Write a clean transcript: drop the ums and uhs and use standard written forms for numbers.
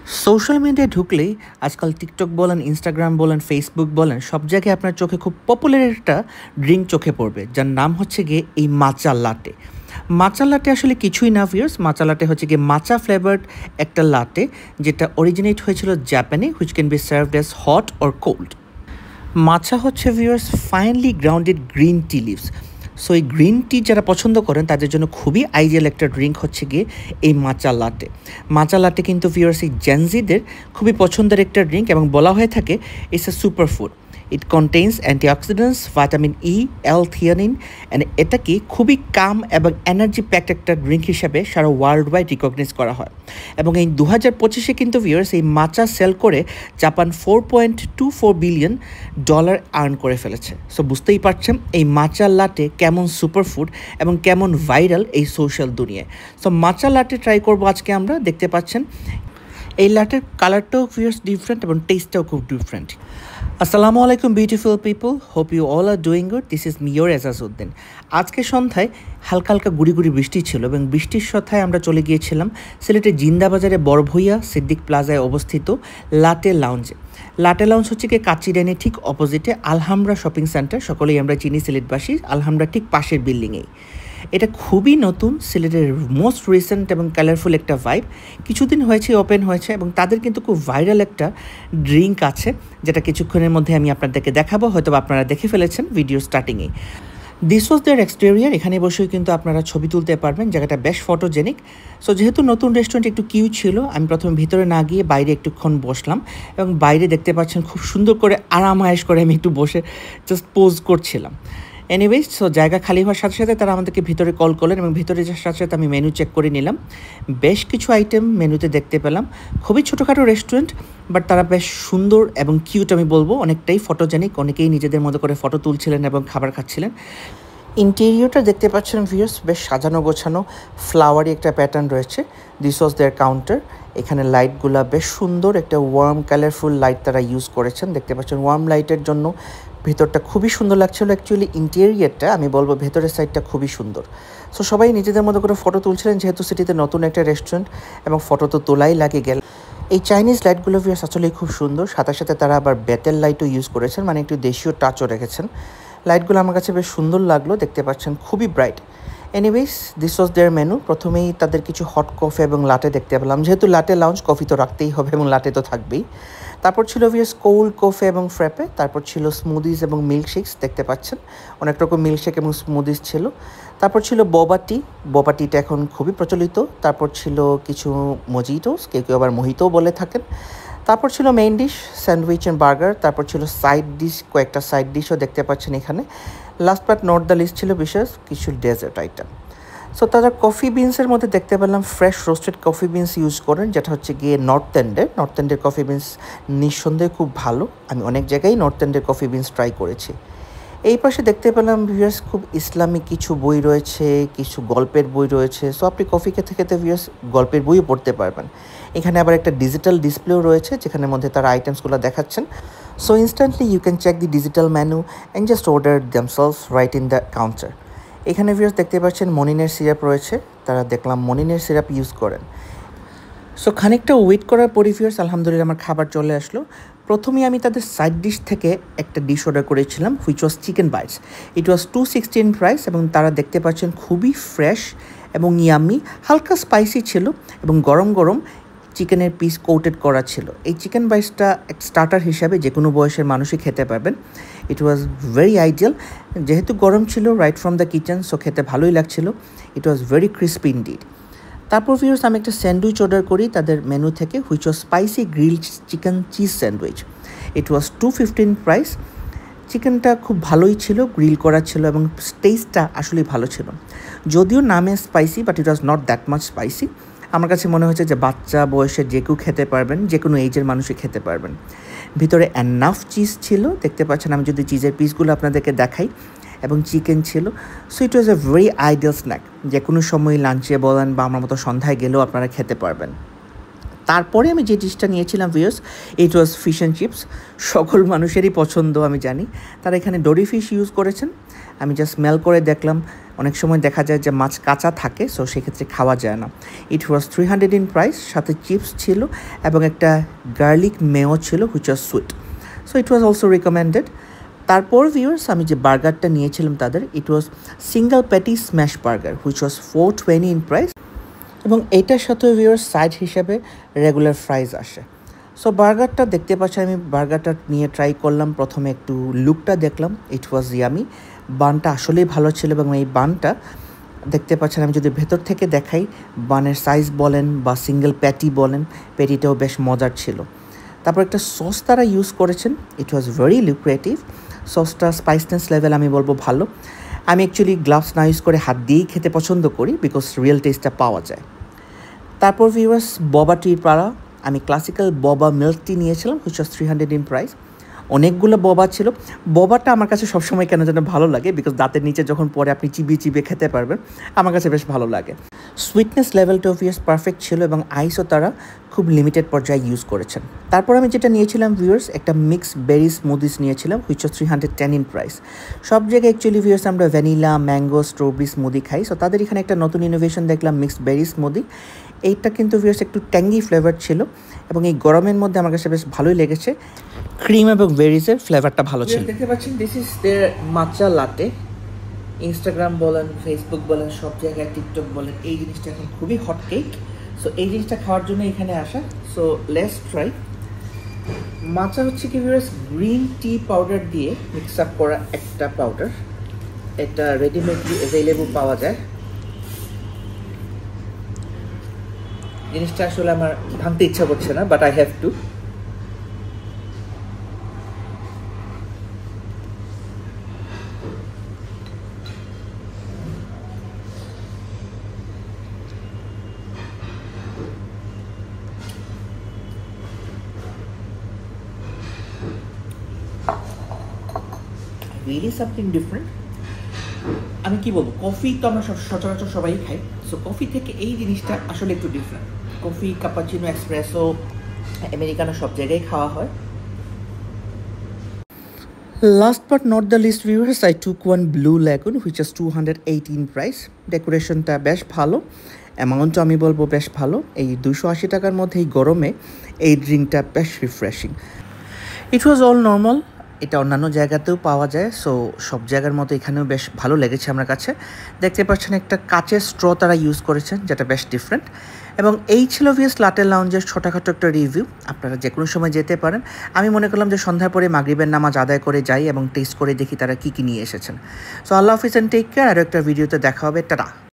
Social মিডিয়ায় ঢুকলেই আজকাল টিকটক বলেন, ইনস্টাগ্রাম বলেন, ফেসবুক বলেন, সব জায়গায় আপনার চোখে খুব পপুলার একটা ড্রিঙ্ক চোখে পড়বে, যার নাম হচ্ছে গিয়ে এই মাচা লাটে। মাচা লাটে আসলে কিছুই না ভিউয়ার্স, মাচা লাটে হচ্ছে গিয়ে মাচা ফ্লেভার্ড একটা লাটে, যেটা অরিজিনেট হয়েছিল জাপানে, which can be served as hot or cold. Matcha হচ্ছে viewers finely grounded green tea leaves. So এই গ্রিন টি যারা পছন্দ করেন তাদের জন্য খুবই আইডিয়াল একটা ড্রিঙ্ক হচ্ছে গিয়ে এই মাচা লাটে। মাচা লাটে কিন্তু ভিউয়ার্স এই জেনজিদের খুবই পছন্দের একটা ড্রিঙ্ক, এবং বলা হয়ে থাকে it's a super food. It contains antioxidants, vitamin E, L theanine, and এটাকে খুবই কাম এবং এনার্জি প্যাকড একটা ড্রিঙ্ক হিসাবে সারা ওয়ার্ল্ড ওয়াইড রিকগনাইজ করা হয়। এবং এই 2025-এ কিন্তু ভিউয়ার্স এই মাচা সেল করে জাপান $4.24 বিলিয়ন আর্ন করে ফেলেছে। সো বুঝতেই পারছেন এই মাচা লাটে কেমন সুপারফুড এবং কেমন ভাইরাল এই সোশ্যাল দুনিয়ায়। সো মাচা লাটে ট্রাই করবো আজকে আমরা, দেখতে পাচ্ছেন এই লাটের কালারটাও ভিউয়ার্স ডিফারেন্ট এবং টেস্টটাও খুব ডিফারেন্ট। আসসালামু আলাইকুম beautiful people, hope you all are doing good. This is Mir Ejazuddin. আজকে সন্ধ্যায় হালকা হালকা গুড়ি গুড়ি বৃষ্টি ছিল, এবং বৃষ্টির সন্ধ্যায় আমরা চলে গিয়েছিলাম সিলেটের জিন্দাবাজারে বড়ভূইয়া সিদ্দিক প্লাজায় অবস্থিত লাটে লাউঞ্জে। লাটে লাউঞ্জ হচ্ছে কি কাচিরানের ঠিক অপোজিটে আলহামরা শপিং সেন্টার, সকলেই আমরা চিনি সিলেটবাসী, আলহামরা ঠিক পাশের বিল্ডিংয়েই। এটা খুবই নতুন, সিলেটের মোস্ট রিসেন্ট এবং কালারফুল একটা ভাইব। কিছুদিন হয়েছে ওপেন হয়েছে, এবং তাদের কিন্তু খুব ভাইরাল একটা ড্রিঙ্ক আছে, যেটা কিছুক্ষণের মধ্যে আমি আপনাদেরকে দেখাবো, হয়তো আপনারা দেখে ফেলেছেন ভিডিও স্টার্টিংয়ে। This was their exterior. এখানে বসেও কিন্তু আপনারা ছবি তুলতে পারবেন, জায়গাটা বেশ ফটোজেনিক। সো যেহেতু নতুন রেস্টুরেন্ট একটু কিউ ছিল, আমি প্রথমে ভিতরে না গিয়ে বাইরে একটুক্ষণ বসলাম, এবং বাইরে দেখতে পাচ্ছেন খুব সুন্দর করে আরাম আয়েশ করে আমি একটু বসে জাস্ট পোজ করছিলাম। এনিওয়েজ, সো জায়গা খালি হওয়ার সাথে সাথে তারা আমাদেরকে ভিতরে কল করলেন, এবং ভিতরে যাওয়ার সাথে সাথে আমি মেনু চেক করে নিলাম। বেশ কিছু আইটেম মেনুতে দেখতে পেলাম। খুবই ছোটোখাটো রেস্টুরেন্ট, বাট তারা বেশ সুন্দর এবং কিউট, আমি বলবো অনেকটাই ফটোজেনিক। অনেকেই নিজেদের মতো করে ফটো তুলছিলেন এবং খাবার খাচ্ছিলেন। ইন্টেরিয়রটা দেখতে পাচ্ছেন ভিউয়ার্স, বেশ সাজানো গোছানো, ফ্লাওয়ারি একটা প্যাটার্ন রয়েছে। This was their counter. এখানে লাইটগুলা বেশ সুন্দর, একটা ওয়ার্ম কালারফুল লাইট তারা ইউজ করেছেন, দেখতে পাচ্ছেন। ওয়ার্ম লাইটের জন্য ভেতরটা খুবই সুন্দর লাগছিল। অ্যাকচুয়ালি ইন্টেরিয়রটা আমি বলবো ভেতরের সাইডটা খুবই সুন্দর। সো সবাই নিজেদের মতো করে ফটো তুলছিলেন, যেহেতু সিটিতে নতুন একটা রেস্টুরেন্ট, এবং ফটো তো তোলাই লাগে গেল। এই চাইনিজ লাইটগুলো ভিউয়ার্স আসলেই খুব সুন্দর, সাথে সাথে তারা আবার বেতের লাইটও ইউজ করেছেন, মানে একটু দেশীয় টাচও রেখেছেন। লাইটগুলো আমার কাছে বেশ সুন্দর লাগলো, দেখতে পাচ্ছেন খুবই bright. Anyways, this was their menu. প্রথমেই তাদের কিছু হট কফি এবং লাটে দেখতে পেলাম, যেহেতু লাটে লাউঞ্জ, কফি তো রাখতেই হবে এবং লাটে তো থাকবেই। তারপর ছিল ভিউয়ার্স কোল্ড কফি এবং ফ্র্যাপে। তারপর ছিল স্মুদিজ এবং মিল্কশেকস, দেখতে পাচ্ছেন অনেক রকম মিল্কশেক এবং স্মুদিজ ছিল। তারপর ছিল বোবা টি, বোবা টিটা এখন খুবই প্রচলিত। তারপর ছিল কিছু মজিটোস, কেউ কেউ আবার মোহিতও বলে থাকেন। তারপর ছিল main dish sandwich and burger. তারপর ছিল সাইড ডিশ, কয়েকটা সাইড ডিশও দেখতে পাচ্ছেন এখানে। Last but not the least ছিল বিশেষ কিছু ডেজার্ট আইটেম। সো তারা কফি বিনসের মধ্যে দেখতে পেলাম fresh roasted coffee beans use করেন, যেটা হচ্ছে গিয়ে নর্থ এন্ডের কফি বিনস নিঃসন্দেহে খুব ভালো। আমি অনেক জায়গায় নর্থ এন্ডের কফি বিনস ট্রাই করেছি। এই পাশে দেখতে পেলাম ভিউয়ার্স খুব ইসলামিক কিছু বই রয়েছে, কিছু গল্পের বই রয়েছে। সো আপনি কফি খেতে খেতে ভিউয়ার্স গল্পের বইও পড়তে পারবেন। এখানে আবার একটা ডিজিটাল ডিসপ্লেও রয়েছে, যেখানের মধ্যে তারা আইটেমসগুলো দেখাচ্ছেন। So instantly you can check the digital menu and just order themselves right in the counter. এখানে ভিউয়ার্স দেখতে পাচ্ছেন মনিনের সিরাপ রয়েছে, তারা দেখলাম মনিনের সিরাপ ইউজ করেন। সো খানিকটা ওয়েট করার পরে ভিউয়ার্স আলহামদুলিল্লাহ আমার খাবার চলে আসলো। প্রথমেই আমি তাদের সাইড ডিশ থেকে একটা ডিশ অর্ডার করেছিলাম, which was chicken bites. It was $2.16 price, এবং তারা দেখতে পাচ্ছেন খুবই ফ্রেশ এবং ইয়াম্মি, হালকা স্পাইসি ছিল, এবং গরম গরম চিকেনের পিস কোটেড করা ছিল। এই চিকেন বাইটসটা স্টার্টার হিসাবে যে কোনো বয়সের মানুষই খেতে পারবেন। ইট ওয়াজ ভেরি আইডিয়াল, যেহেতু গরম ছিল right from the kitchen, so খেতে ভালোই লাগছিল। ইট ওয়াজ ভেরি ক্রিসপি ইনডিড। তারপর ভিউয়ার্স আমি একটা স্যান্ডউইচ অর্ডার করি তাদের মেনু থেকে, which was spicy grilled chicken cheese sandwich. It was $2.15 price. চিকেনটা খুব ভালোই ছিল, গ্রিল করা ছিল, এবং টেস্টটা আসলেই ভালো ছিল। যদিও নামে spicy, but it was not that much spicy. আমার কাছে মনে হয়েছে যে বাচ্চা বয়সের যে কেউ খেতে পারবেন, যে কোনো এজের মানুষই খেতে পারবেন। ভিতরে এনাফ চিজ ছিল, দেখতে পাচ্ছেন। আমি যদি চিজের পিসগুলো আপনাদেরকে দেখাই, এবং চিকেন ছিল। So it was a very ideal snack, যে কোনো সময় লাঞ্চে বলেন বা আমার মতো সন্ধ্যায় গেলেও আপনারা খেতে পারবেন। তারপরে আমি যে ডিশটা নিয়েছিলাম viewers, it was fish and chips. সকল মানুষেরই পছন্দ আমি জানি। তারা এখানে ডোরি ফিশ ইউজ করেছেন, আমি জাস্ট স্মেল করে দেখলাম, অনেক সময় দেখা যায় যে মাছ কাঁচা থাকে, সো সেক্ষেত্রে খাওয়া যায় না। ইট ওয়াজ 300 ইন প্রাইস, সাথে চিপস ছিল এবং একটা গার্লিক মেও ছিল which was sweet, so it was also recommended. তারপর ভিউয়ার্স আমি যে বার্গারটা নিয়েছিলাম তাদের, it was single patty smash burger which was 420 in price, এবং এইটার সাথে ভিউয়ার্স সাইড হিসেবে রেগুলার ফ্রাইজ আসে। সো বার্গারটা দেখতে পাচ্ছি, আমি বার্গারটা নিয়ে ট্রাই করলাম। প্রথমে একটু লুকটা দেখলাম, ইট ওয়াজ ইয়ামি। বানটা আসলেই ভালো ছিল, এবং এই বানটা দেখতে পাচ্ছেন, আমি যদি ভেতর থেকে দেখাই, বানের সাইজ বলেন বা সিঙ্গেল প্যাটি বলেন, প্যাটিটাও বেশ মজার ছিল। তারপর একটা সস তারা ইউজ করেছেন, ইট ওয়াজ ভেরি লুক্রেটিভ। সসটা স্পাইসনেস লেভেল আমি বলবো ভালো। আমি অ্যাকচুয়ালি গ্লাভস না ইউজ করে হাত দিয়েই খেতে পছন্দ করি, বিকজ রিয়েল টেস্টটা পাওয়া যায়। তারপর ভিউয়ার্স ববা টির পাড়া, আমি ক্লাসিক্যাল ববা মিল্ক টি নিয়েছিলাম হুইচ ওয়াজ 300 ইন প্রাইস। অনেকগুলো ববা ছিল। ববাটা আমার কাছে সবসময় কেন যেন ভালো লাগে, বিকজ দাঁতের নিচে যখন পরে আপনি চিবিয়ে চিবিয়ে খেতে পারবেন, আমার কাছে বেশ ভালো লাগে। সুইটনেস লেভেলটা ভিউয়ার্স পারফেক্ট ছিল, এবং আইসও তারা খুব লিমিটেড পর্যায়ে ইউজ করেছেন। তারপর আমি যেটা নিয়েছিলাম ভিউয়ার্স, একটা মিক্স বেরি স্মুদিস নিয়েছিলাম হুইচ ওয়াজ 310 ইন প্রাইস। সব জায়গায় অ্যাকচুয়ালি ভিউয়ার্স আমরা ভ্যানিলা, ম্যাঙ্গো, স্ট্রবেরি স্মুদি খাই, সো তাদের এখানে একটা নতুন ইনোভেশন দেখলাম, মিক্সড বেরি স্মুদি। এইটা কিন্তু ভিউয়ার্স একটু ট্যাঙ্গি ফ্লেভার ছিল, এবং এই গরমের মধ্যে আমার কাছে বেশ ভালোই লেগেছে। ক্রিম এবং বেরিজের ফ্লেভারটা ভালো ছিল। দেখতে পাচ্ছেন দিস ইজ দেয়ার মাচা লাটে। ইনস্টাগ্রাম বলেন, ফেসবুক বলেন, সব জায়গায় টিকটক বলেন, এই জিনিসটা এখন খুবই হট কেক। সো এই জিনিসটা খাওয়ার জন্য এখানে আসা। So let's try. মাচা হচ্ছে কি ভিউয়ার্স, গ্রিন টি পাউডার দিয়ে মিক্স আপ করা একটা পাউডার। এটা রেডিমেডলি অ্যাভেলেবল পাওয়া যায়। জিনিসটা আসলে আমার ভাঙতে ইচ্ছা করছে না, but I have to. Really something different. আমি কি বলবো, কফি তো আমরা সচরাচর সবাই খাই, সো কফি থেকে এই জিনিসটা আসলে একটু different. Coffee, cappuccino, espresso, Americano সব জায়গায় খাওয়া হয়। Last but not the least viewers, I took one blue lagoon which is 218 price. ডেকোরেশনটা বেশ ভালো, অ্যামাউন্টও আমি বলবো বেশ ভালো। এই 280 টাকার মধ্যে এই গরমে এই ড্রিঙ্কটা বেশ refreshing. It was all normal. এটা অন্যান্য জায়গাতেও পাওয়া যায়, সো সব জায়গার মতো এখানেও বেশ ভালো লেগেছে আমার কাছে। দেখতে পাচ্ছেন একটা কাচের স্ট্র তারা ইউজ করেছেন, যেটা বেশ ডিফারেন্ট। এবং এই ছিল ভিএস লাটে লাউঞ্জের ছোটোখাটো একটা রিভিউ। আপনারা যে কোনো সময় যেতে পারেন। আমি মনে করলাম যে সন্ধ্যার পরে মাগরিবের নামাজ আদায় করে যাই এবং টেস্ট করে দেখি তারা কী কী নিয়ে এসেছেন। সো আল্লাহ হাফিজ অ্যান্ড টেক কেয়ার। আরও একটা ভিডিওতে দেখা হবে। টাটা।